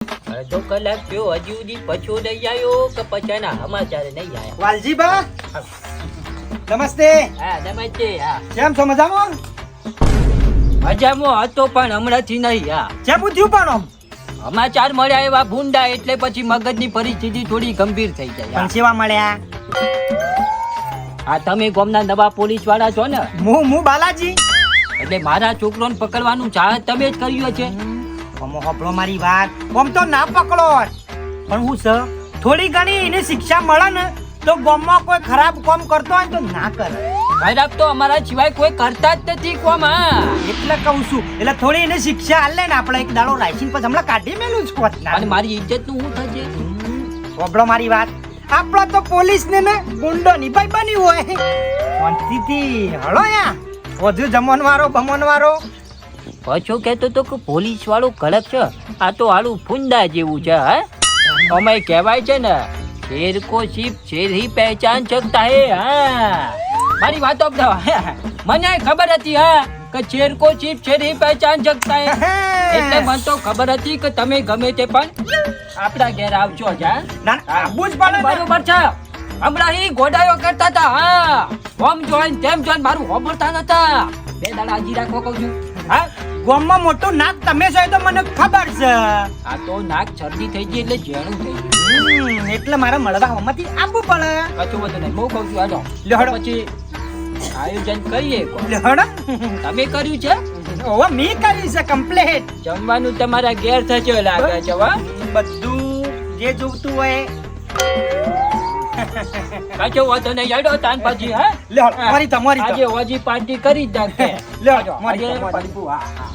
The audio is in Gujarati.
અડધો કલાક થયો હજી સુધી પછો નહીં આવ્યો કે પછાના સમાચાર નહીં આવ્યા. વાલજીબા નમસ્તે. હા નમસ્તે. હા કેમ છો? મજામાં? મજામાં હતો પણ હમણાંથી નહીં. હા કેમ પૂછ્યું પણ આમ? સમાચાર મળ્યા એવા ભૂંડા એટલે પછી મગજની પરિસ્થિતિ થોડી ગંભીર થઈ જાય. પણ સેવા મળ્યા. હા તમે ગામના નવા પોલીસ વાળા છો ને? હું બાલાજી. એટલે મારા છોકરોને પકડવાનું ચાહત તમે જ કર્યું છે. અમો હપળો મારી વાત. આમ તો ના પકડો પણ હું છે થોડી ઘણી એને શિક્ષા મળે ને તો ગામમાં કોઈ ખરાબ કામ કરતો હોય ને તો ના કરે. ખરાબ તો અમારા સિવાય કોઈ કરતા જ નથી કોમ. હા એટલે કહું છું એટલે થોડી એને શિક્ષા આલે ને આપણે એક દાડો રાખીને પછી હમણાં કાઢી મેલું જ કોટ ના. અને મારી ઇજ્જત નું શું થશે? હપળો મારી વાત. આપડે તો પોલીસ ને ગુંડો ની ભાઈ બની હોય શાંતિથી હળો યા વધુ જમણવારો બમણવારો. પાછો કહેતો તો કે પોલીસ વાળો કડક છે. આ તો હાલું ફૂંડા જેવું છે. હા અમે કહેવાય છે ને શેર કો શીપ શેર ही पहचान सकता है. હા મારી વાતો મને ખબર હતી. હા કે શેર કો શીપ શેર ही पहचान सकता है. એટલે મને તો ખબર હતી કે તમે ગમે તે પણ આપણા ઘેર આવજો જ. ના આબુ જ પડે ને. બરોબર છે. હમણાં ઈ ગોડાયો કરતા હતા. હા ઓમ જોઈન તેમ જોઈન મારું હોબળતા નતા. બે દાડા હાજી રાખો કહું છું. હા ગામમાં મોટું નાક તમે છો એ તો મને ખબર છે. આ તો નાક શરદી થઈ ગઈ એટલે જેણું થઈ ગયું. એટલે મારે મળવા હમણાંથી આપવું પડે. કશું વધુ નહીં. હું કહું છું હાલો લ્યો પછી આયોજન કરીએ. લેહડો તમે કર્યું છે? ઓવા મી કરી છે કમ્પ્લીટ. જમવાનું તમારા ઘેર થશે લાગે છે. વા બધું જે જોવતું હોય. કશો વધુ નહીં. હેડો તાન પછી. હા લેહડો મારી તમારી આજે હોજી પાર્ટી કરી જ નાખે. લેહડો મારી આજે તમારી. હા